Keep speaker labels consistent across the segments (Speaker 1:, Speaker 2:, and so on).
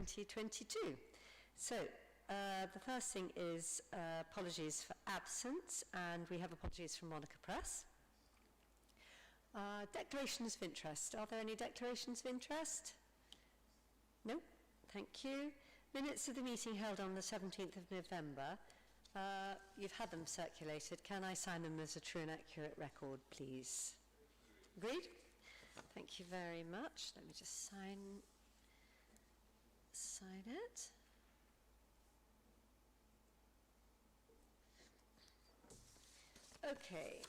Speaker 1: 2022. So, the first thing is apologies for absence, and we have apologies from Monica Press. Declarations of interest. Are there any declarations of interest? No? Thank you. Minutes of the meeting held on the 17th of November. You've had them circulated. Can I sign them as a true and accurate record, please? Agreed? Thank you very much. Let me just sign it. Okay.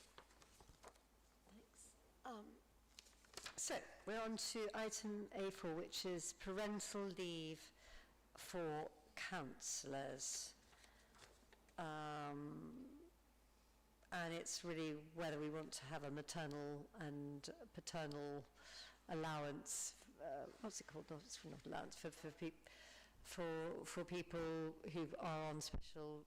Speaker 1: Thanks. So we're on to item A4, which is parental leave for counsellors. And it's really whether we want to have a maternal and paternal allowance. What's it called? No, it's not allowance for people who are on special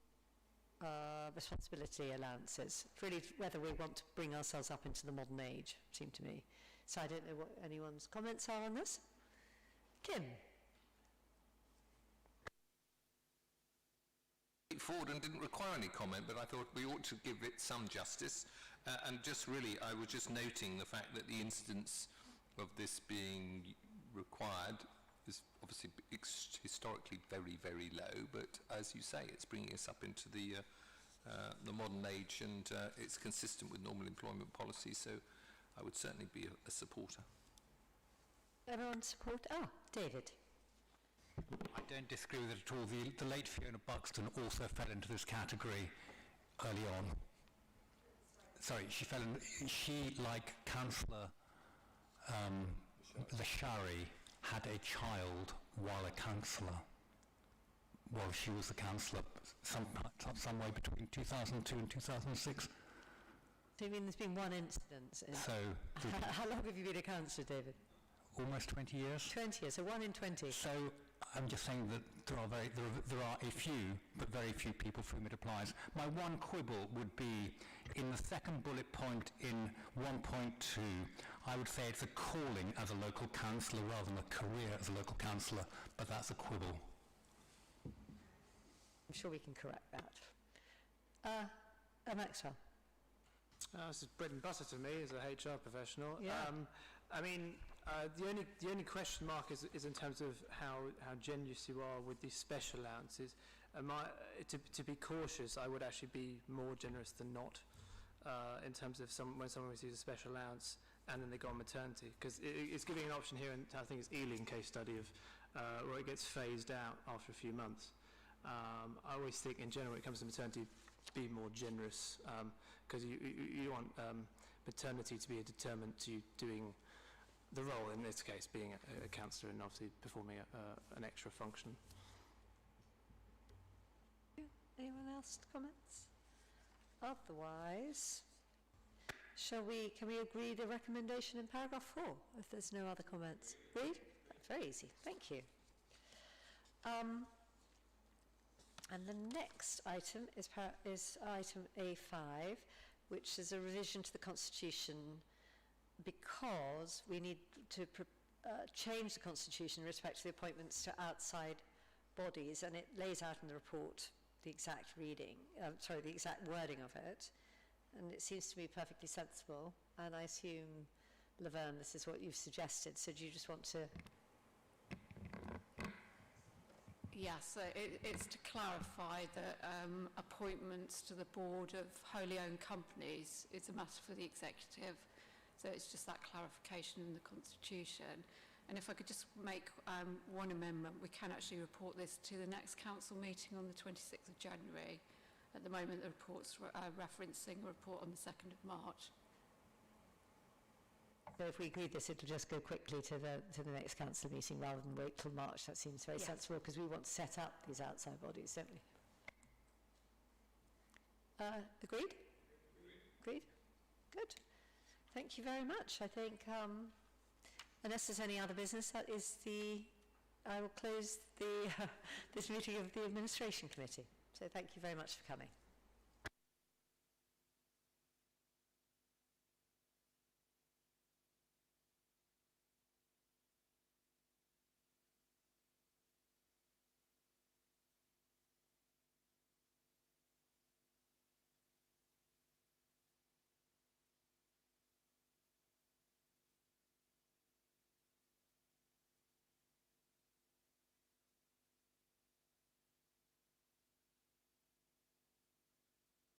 Speaker 1: responsibility allowances. Really, whether we want to bring ourselves up into the modern age, seemed to me. So I don't know what anyone's comments are on this. Kim.
Speaker 2: Forward and didn't require any comment, but I thought we ought to give it some justice, and just really I was just noting the fact that the incidence of this being required is obviously historically very, very low, but as you say, it's bringing us up into the modern age, and it's consistent with normal employment policy, so I would certainly be a supporter.
Speaker 1: Everyone support? Oh, David.
Speaker 3: I don't disagree with it at all. The late Fiona Buxton also fell into this category early on. Sorry, she, like Councillor Lashari, had a child while a councillor. Well, she was a councillor somewhere between 2002 and 2006.
Speaker 1: So you mean there's been one incident?
Speaker 3: So
Speaker 1: how long have you been a councillor, David?
Speaker 3: Almost 20 years.
Speaker 1: 20 years, so 1 in 20.
Speaker 3: So I'm just saying that there are a few, but very few people for whom it applies. My one quibble would be in the second bullet point in 1.2, I would say it's a calling as a local councillor rather than a career as a local councillor, but that's a quibble.
Speaker 1: I'm sure we can correct that. Maxwell.
Speaker 4: This is bread and butter to me as a HR professional.
Speaker 1: Yeah.
Speaker 4: I mean, the only question mark is in terms of how generous you are with these special allowances. To be cautious, I would actually be more generous than not in terms of when someone receives a special allowance and then they go on maternity, because it's giving an option here, and I think it's Ealing case study of where it gets phased out after a few months. I always think in general when it comes to maternity, be more generous, because you want maternity to be a determinant to you doing the role, in this case being a counsellor and obviously performing an extra function.
Speaker 1: Anyone else comments? Otherwise, can we agree the recommendation in paragraph 4 if there's no other comments? Agreed? That's very easy, thank you. And the next item is item A5, which is a revision to the Constitution, because we need to change the Constitution in respect to the appointments to outside bodies, and it lays out in the report the exact the exact wording of it, and it seems to me perfectly sensible, and I assume, Laverne, this is what you've suggested, so do you just want to...
Speaker 5: Yes, so it's to clarify that appointments to the board of wholly owned companies is a matter for the executive. So it's just that clarification in the Constitution. And if I could just make one amendment, we can actually report this to the next council meeting on the 26th of January. At the moment, the report's referencing a report on the 2nd of March.
Speaker 1: So if we agree this, it'll just go quickly to the next council meeting rather than wait till March. That seems very sensible, because we want to set up these outside bodies, don't we? Agreed? Agreed? Good. Thank you very much. I think, unless there's any other business, I will close this meeting of the Administration Committee. So thank you very much for coming.